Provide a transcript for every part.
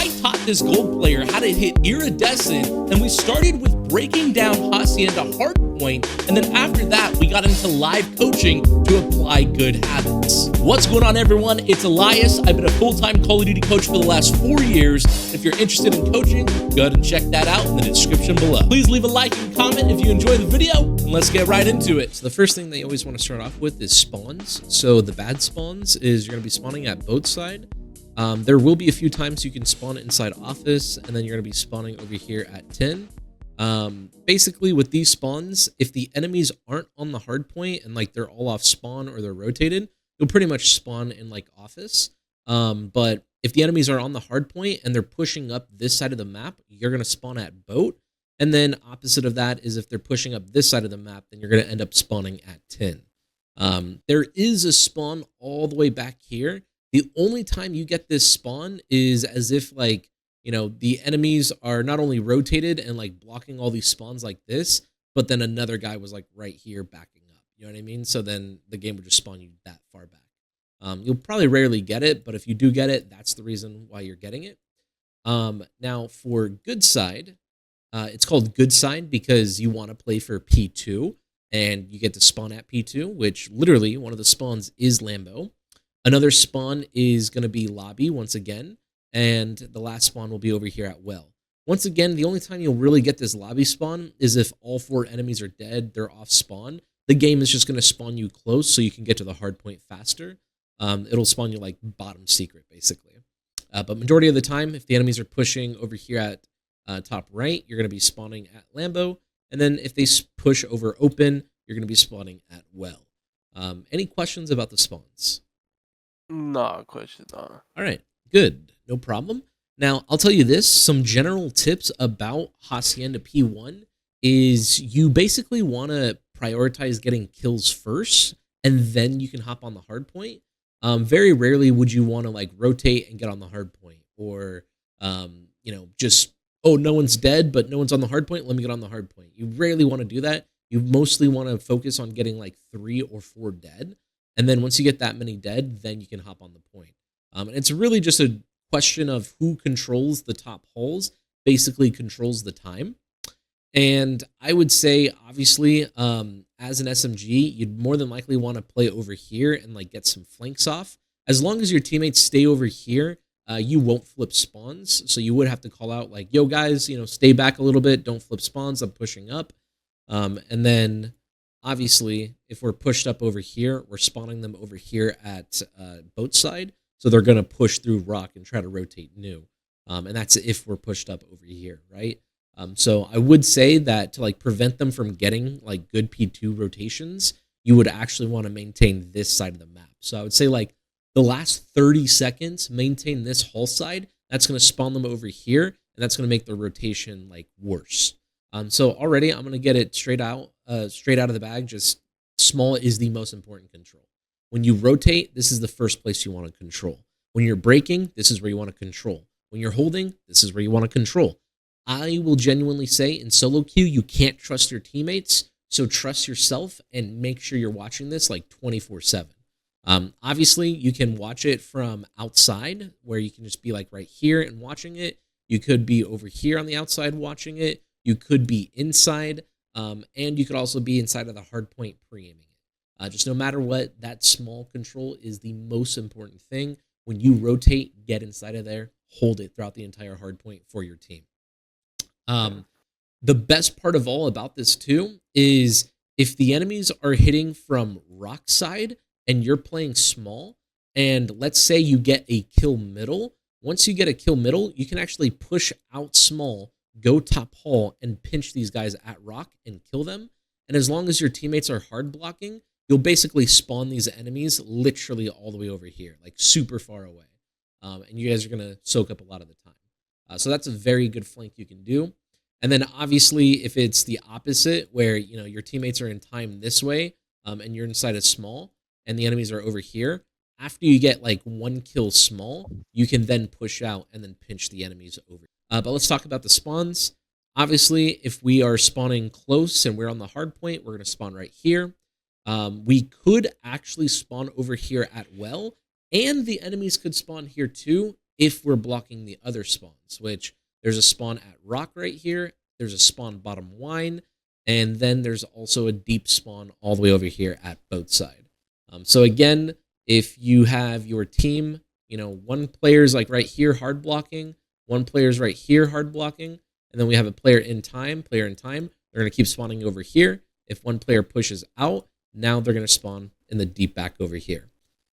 I taught this gold player how to hit Iridescent, and we started with breaking down Hacienda hardpoint, and then after that, we got into live coaching to apply good habits. What's going on, everyone? It's Alyus. I've been a full-time Call of Duty coach for the last 4 years. If you're interested in coaching, go ahead and check that out in the description below. Please leave a like and comment if you enjoy the video, and let's get right into it. So the first thing they always want to start off with is spawns. So the bad spawns is you're going to be spawning at boat side. There will be a few times you can spawn inside office, and then you're going to be spawning over here at 10. Basically with these spawns, if the enemies aren't on the hard point and like they're all off spawn or they're rotated, you'll pretty much spawn in like office. But if the enemies are on the hard point and they're pushing up this side of the map, you're going to spawn at boat. And then opposite of that is if they're pushing up this side of the map, then you're going to end up spawning at 10. There is a spawn all the way back here. The only time you get this spawn is as if, like, you know, the enemies are not only rotated and, like, blocking all these spawns like this, but then another guy was, like, right here backing up. You know what I mean? So then the game would just spawn you that far back. You'll probably rarely get it, but if you do get it, that's the reason why you're getting it. Now, for good side, it's called good side because you want to play for P2, and you get to spawn at P2, which literally one of the spawns is Lambo. Another spawn is going to be lobby once again, and the last spawn will be over here at well. Once again, the only time you'll really get this lobby spawn is if all 4 enemies are dead, they're off spawn. The game is just going to spawn you close so you can get to the hard point faster. It'll spawn you like bottom secret, basically. But majority of the time, if the enemies are pushing over here at top right, you're going to be spawning at Lambo. And then if they push over open, you're going to be spawning at well. Any questions about the spawns? No question. All right, good. No problem. Now, I'll tell you this. Some general tips about Hacienda P1 is you basically want to prioritize getting kills first, and then you can hop on the hard point. Very rarely would you want to like rotate and get on the hard point, or you know, just, oh, no one's dead, but no one's on the hard point, let me get on the hard point. You rarely want to do that. You mostly want to focus on getting like 3 or 4 dead. And then once you get that many dead, then you can hop on the point. And it's really just a question of who controls the top holes, basically controls the time. And I would say, obviously, as an SMG, you'd more than likely want to play over here and like get some flanks off. As long as your teammates stay over here, you won't flip spawns. So you would have to call out like, yo, guys, you know, stay back a little bit. Don't flip spawns. I'm pushing up. And then obviously, if we're pushed up over here, we're spawning them over here at boat side. So they're going to push through rock and try to rotate new. And that's if we're pushed up over here, right? So I would say that to like prevent them from getting like good P2 rotations, you would actually want to maintain this side of the map. So I would say like the last 30 seconds, maintain this hull side. That's going to spawn them over here, and that's going to make the rotation like worse. So already I'm going to get it straight out of the bag. Just small is the most important control. When you rotate, this is the first place you want to control. When you're braking, this is where you want to control. When you're holding, this is where you want to control. I will genuinely say in solo queue, you can't trust your teammates. So trust yourself and make sure you're watching this like 24/7. Obviously, you can watch it from outside where you can just be like right here and watching it. You could be over here on the outside watching it. You could be inside, and you could also be inside of the hard point pre-aiming it. Just no matter what, that small control is the most important thing. When you rotate, get inside of there, hold it throughout the entire hard point for your team. The best part of all about this too is if the enemies are hitting from rock side and you're playing small, and let's say you get a kill middle, once you get a kill middle, you can actually push out small, go top hall, and pinch these guys at rock and kill them. And as long as your teammates are hard blocking, you'll basically spawn these enemies literally all the way over here, like super far away. And you guys are going to soak up a lot of the time. So that's a very good flank you can do. And then obviously if it's the opposite where, you know, your teammates are in time this way and you're inside a small and the enemies are over here, after you get like 1 kill small, you can then push out and then pinch the enemies over. But let's talk about the spawns. Obviously, if we are spawning close and we're on the hard point, we're going to spawn right here. We could actually spawn over here at well, and the enemies could spawn here too if we're blocking the other spawns, which there's a spawn at rock right here. There's a spawn bottom wine. And then there's also a deep spawn all the way over here at boat side. So again, if you have your team, one player's like right here hard blocking, one player's right here hard blocking, and then we have a player in time. They're going to keep spawning over here. If one player pushes out, now they're going to spawn in the deep back over here.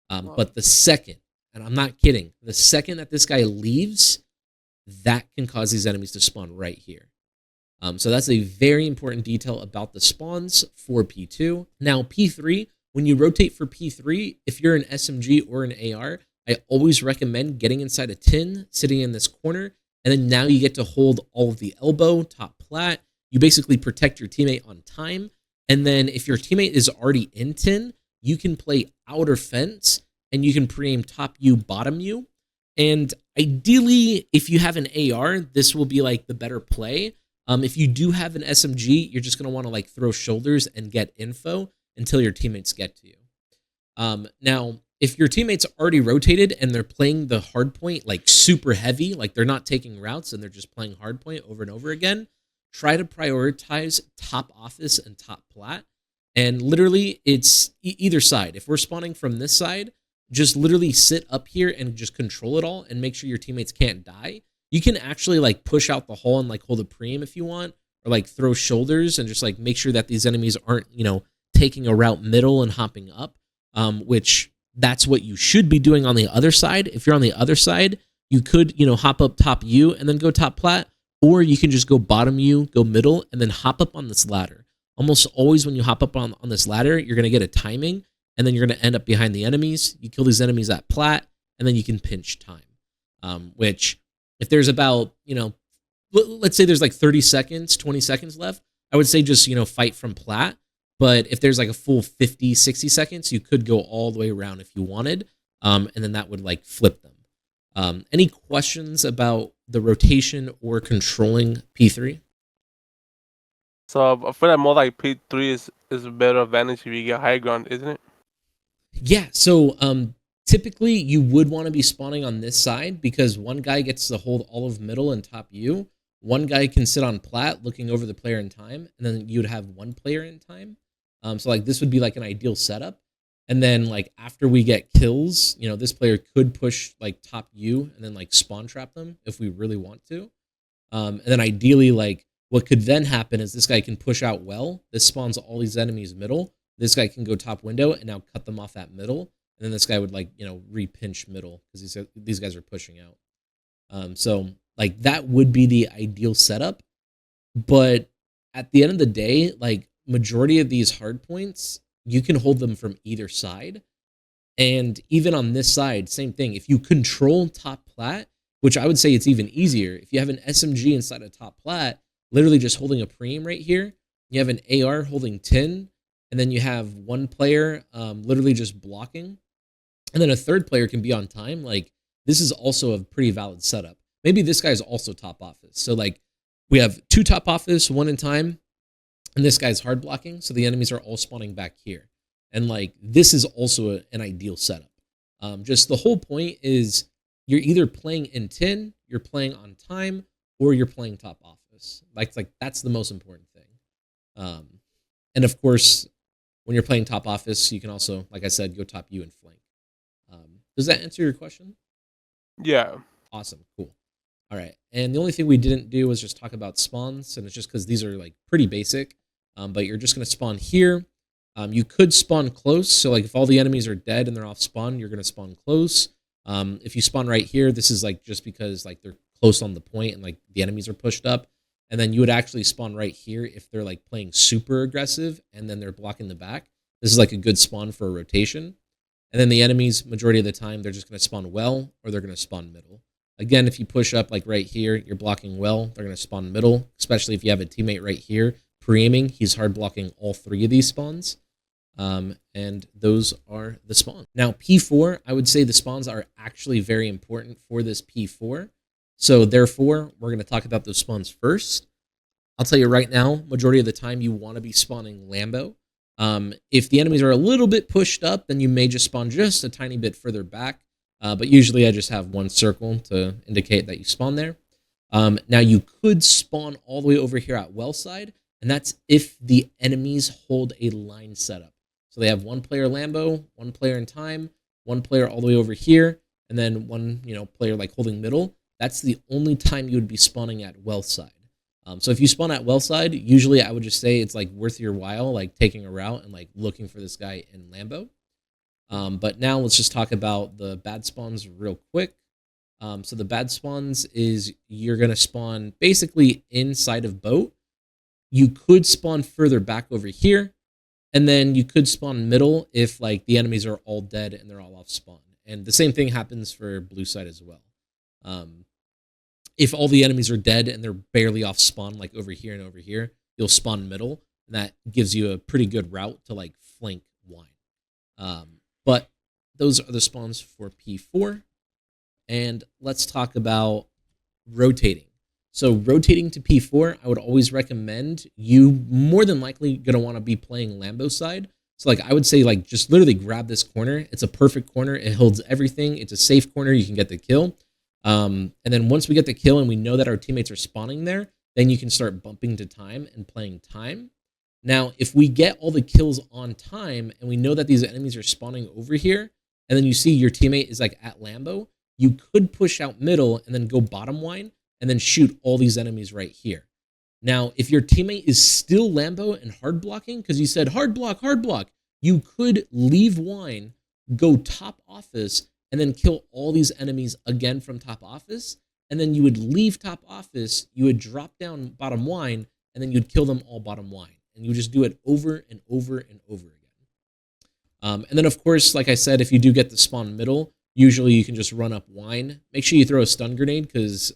But the second, and I'm not kidding, the second that this guy leaves, that can cause these enemies to spawn right here. So that's a very important detail about the spawns for P2. Now, P3, when you rotate for P3, if you're an SMG or an AR, I always recommend getting inside a tin, sitting in this corner, and then now you get to hold all of the elbow, top plat. You basically protect your teammate on time. And then if your teammate is already in tin, you can play outer fence and you can pre-aim top U, bottom U. And ideally, if you have an AR, this will be like the better play. If you do have an SMG, you're just going to want to like throw shoulders and get info until your teammates get to you. Now, if your teammates already rotated and they're playing the hard point like super heavy, like they're not taking routes and they're just playing hard point over and over again, try to prioritize top office and top plat. And literally, it's either side. If we're spawning from this side, just literally sit up here and just control it all and make sure your teammates can't die. You can actually like push out the hole and like hold a preem if you want, or like throw shoulders and just like make sure that these enemies aren't, taking a route middle and hopping up, which that's what you should be doing on the other side. If you're on the other side, you could, hop up top U and then go top plat, or you can just go bottom U, go middle, and then hop up on this ladder. Almost always when you hop up on this ladder, you're going to get a timing, and then you're going to end up behind the enemies. You kill these enemies at plat, and then you can pinch time, which if there's about, let's say there's like 30 seconds, 20 seconds left, I would say just, fight from plat. But if there's like a full 50, 60 seconds, you could go all the way around if you wanted, and then that would like flip them. Any questions about the rotation or controlling P3? So I feel like more like P3 is a better advantage if you get high ground, isn't it? Yeah, so typically you would want to be spawning on this side because one guy gets to hold all of middle and top U. One guy can sit on plat looking over the player in time, and then you'd have one player in time. So like this would be like an ideal setup. And then like after we get kills, this player could push like top U and then like spawn trap them if we really want to. And then ideally, like what could then happen is this guy can push out well. This spawns all these enemies middle. This guy can go top window and now cut them off that middle. And then this guy would like, re-pinch middle because these guys are pushing out. So like that would be the ideal setup. But at the end of the day, like majority of these hard points, you can hold them from either side. And even on this side, same thing. If you control top plat, which I would say it's even easier. If you have an SMG inside a top plat, literally just holding a preem right here, you have an AR holding tin, and then you have one player literally just blocking, and then a third player can be on time. Like this is also a pretty valid setup. Maybe this guy is also top office. So like we have two top office, one in time, and this guy's hard blocking. So the enemies are all spawning back here. And like this is also an ideal setup. Just the whole point is you're either playing in tin, you're playing on time, or you're playing top office. Like that's the most important thing. And of course, when you're playing top office, you can also, like I said, go top U and flank. Does that answer your question? Yeah. Awesome. Cool. All right. And the only thing we didn't do was just talk about spawns, and it's just because these are like pretty basic. But you're just going to spawn here. You could spawn close. So like if all the enemies are dead and they're off spawn, you're going to spawn close. If you spawn right here, this is like just because like they're close on the point and like the enemies are pushed up. And then you would actually spawn right here if they're like playing super aggressive and then they're blocking the back. This is like a good spawn for a rotation. And then the enemies, majority of the time, they're just going to spawn well or they're going to spawn middle. Again, if you push up like right here, you're blocking well, they're going to spawn middle, especially if you have a teammate right here pre-aiming. He's hard blocking all three of these spawns. And those are the spawns. Now, P4, I would say the spawns are actually very important for this P4. So therefore, we're going to talk about those spawns first. I'll tell you right now, majority of the time you want to be spawning Lambo. If the enemies are a little bit pushed up, then you may just spawn just a tiny bit further back. But usually I just have one circle to indicate that you spawn there. Now you could spawn all the way over here at well side, and that's if the enemies hold a line setup. So they have one player Lambo, one player in time, one player all the way over here, and then one player like holding middle. That's the only time you would be spawning at well side. So if you spawn at well side, usually I would just say it's like worth your while, like taking a route and like looking for this guy in Lambo. But now let's just talk about the bad spawns real quick. So the bad spawns is you're going to spawn basically inside of boat. You could spawn further back over here. And then you could spawn middle if like the enemies are all dead and they're all off spawn. And the same thing happens for blue side as well. If all the enemies are dead and they're barely off spawn, like over here and over here, you'll spawn middle. And that gives you a pretty good route to like flank wine. But those are the spawns for P4. And let's talk about rotating. So rotating to P4, I would always recommend you more than likely going to want to be playing Lambo side. So like I would say like just literally grab this corner. It's a perfect corner. It holds everything. It's a safe corner. You can get the kill. And then once we get the kill and we know that our teammates are spawning there, then you can start bumping to time and playing time. Now, if we get all the kills on time and we know that these enemies are spawning over here, and then you see your teammate is like at Lambo, you could push out middle and then go bottom wine and then shoot all these enemies right here. Now, if your teammate is still Lambo and hard blocking, because you said hard block, you could leave wine, go top office, and then kill all these enemies again from top office. And then you would leave top office, you would drop down bottom wine, and then you'd kill them all bottom wine. And you would just do it over and over and over again. And then, of course, like I said, if you do get the spawn middle, usually you can just run up wine. Make sure you throw a stun grenade because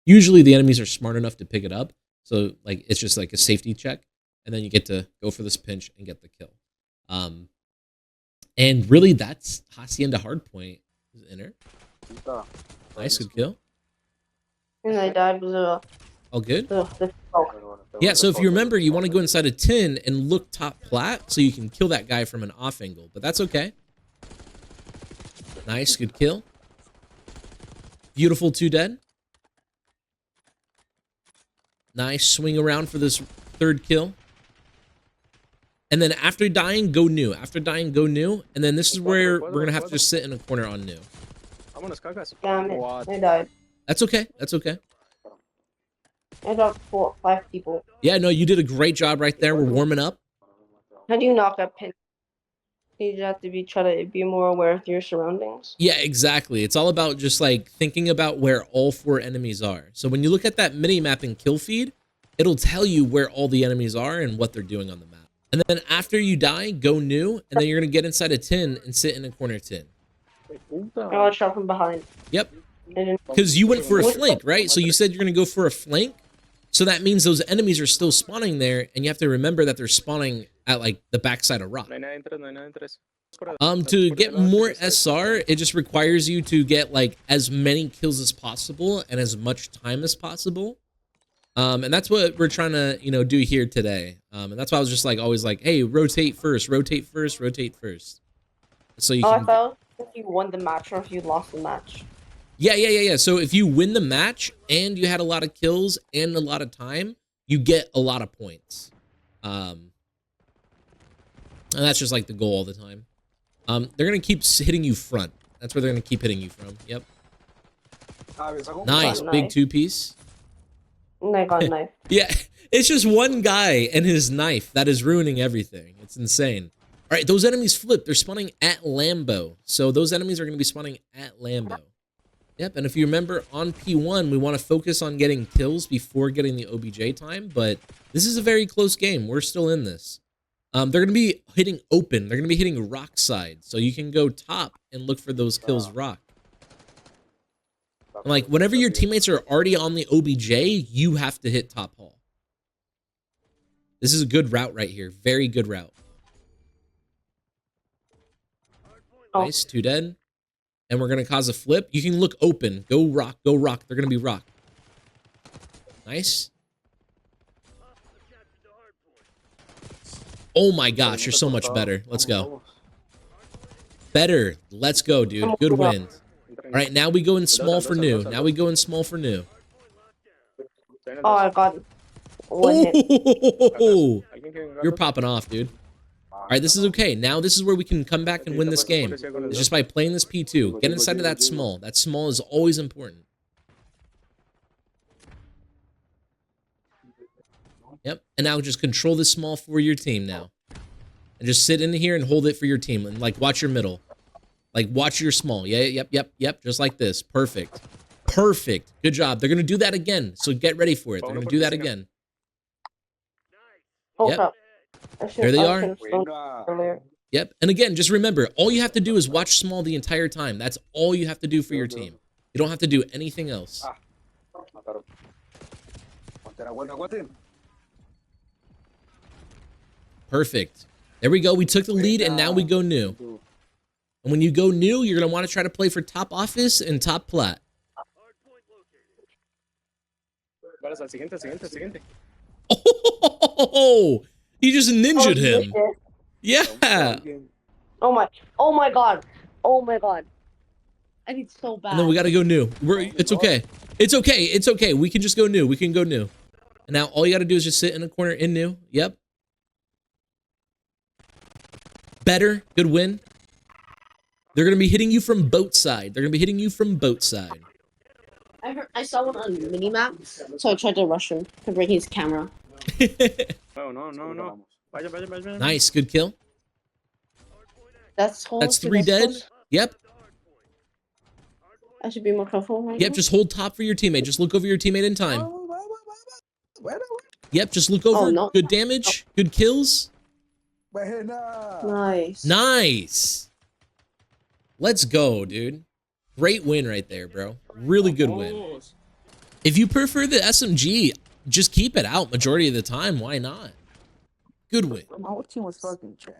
usually the enemies are smart enough to pick it up. So like it's just like a safety check. And then you get to go for this pinch and get the kill. And really, that's Hacienda Hardpoint. Enter. Nice, good kill. And I died with All good? Yeah, so if you remember, you want to go inside a tin and look top plat so you can kill that guy from an off angle. But that's okay. Nice, good kill. Beautiful, 2 dead. Nice, swing around for this 3rd kill. And then after dying, go new. After dying, go new. And then this is where we're going to have to just sit in a corner on new. Damn it, I died. That's okay, that's okay. I got 5 people. Yeah, no, you did a great job right there. We're warming up. How do you knock that pin? You just have to try to be more aware of your surroundings. Yeah, exactly. It's all about just like thinking about where all 4 enemies are. So when you look at that mini map in kill feed, it'll tell you where all the enemies are and what they're doing on the map. And then after you die, go new, and then you're going to get inside a tin and sit in a corner tin. I got shot from behind. Yep. Because you went for a flank, right? So you said you're going to go for a flank. So that means those enemies are still spawning there, and you have to remember that they're spawning at like the backside of rock. To get more SR, it just requires you to get like as many kills as possible and as much time as possible. And that's what we're trying to, do here today. And that's why I was just like always like, hey, rotate first, rotate first, rotate first. So you can. I thought if you won the match or if you lost the match. Yeah. So if you win the match and you had a lot of kills and a lot of time, you get a lot of points. And that's just like the goal all the time. They're going to keep hitting you front. That's where they're going to keep hitting you from. Yep. Nice. Big 2-piece. And I got a knife. Yeah. It's just one guy and his knife that is ruining everything. It's insane. All right. Those enemies flip. They're spawning at Lambo. So those enemies are going to be spawning at Lambo. Yep, and if you remember, on P1, we want to focus on getting kills before getting the OBJ time, but this is a very close game. We're still in this. They're going to be hitting open. They're going to be hitting rock side, so you can go top and look for those kills rock. And like, whenever your teammates are already on the OBJ, you have to hit top hall. This is a good route right here. Very good route. Nice, 2 dead. And we're going to cause a flip. You can look open. Go rock. Go rock. They're going to be rock. Nice. Oh my gosh, you're so much better. Let's go. Better. Let's go, dude. Good wins. All right, now we go in small for new. Now we go in small for new. Oh, I got one hit. Oh, you're popping off, dude. All right, this is okay. Now this is where we can come back and win this game. It's just by playing this P2. Get inside of that small. That small is always important. Yep. And now just control this small for your team now. And just sit in here and hold it for your team. And like watch your middle. Like watch your small. Yeah, yep. Just like this. Perfect. Perfect. Good job. They're going to do that again. So get ready for it. They're going to do that again. Oh, Yep. crap. There they are. Yep. And again, just remember, all you have to do is watch small the entire time. That's all you have to do for your team. You don't have to do anything else. Perfect. There we go. We took the lead, and now we go new. And when you go new, you're going to want to try to play for top office and top plat. Oh, he just ninja'd him. Yeah. Oh my god. Oh my god. I need so bad. And then we got to go new. It's okay. It's okay. It's okay. We can just go new. We can go new. And now all you got to do is just sit in a corner in new. Yep. Better. Good win. They're going to be hitting you from boat side. They're going to be hitting you from boat side. I saw one on minimap, so I tried to rush him to break his camera. No. Nice. Good kill. That's 3 dead. Yep. I should be more careful right Yep. now. Just hold top for your teammate. Just look over your teammate in time. Yep. Just look over. Oh, no. Good damage. Good kills. Nice. Nice. Let's go, dude. Great win right there, bro. Really good win. If you prefer the SMG, just keep it out majority of the time. Why not? Good win. My whole team was fucking trash.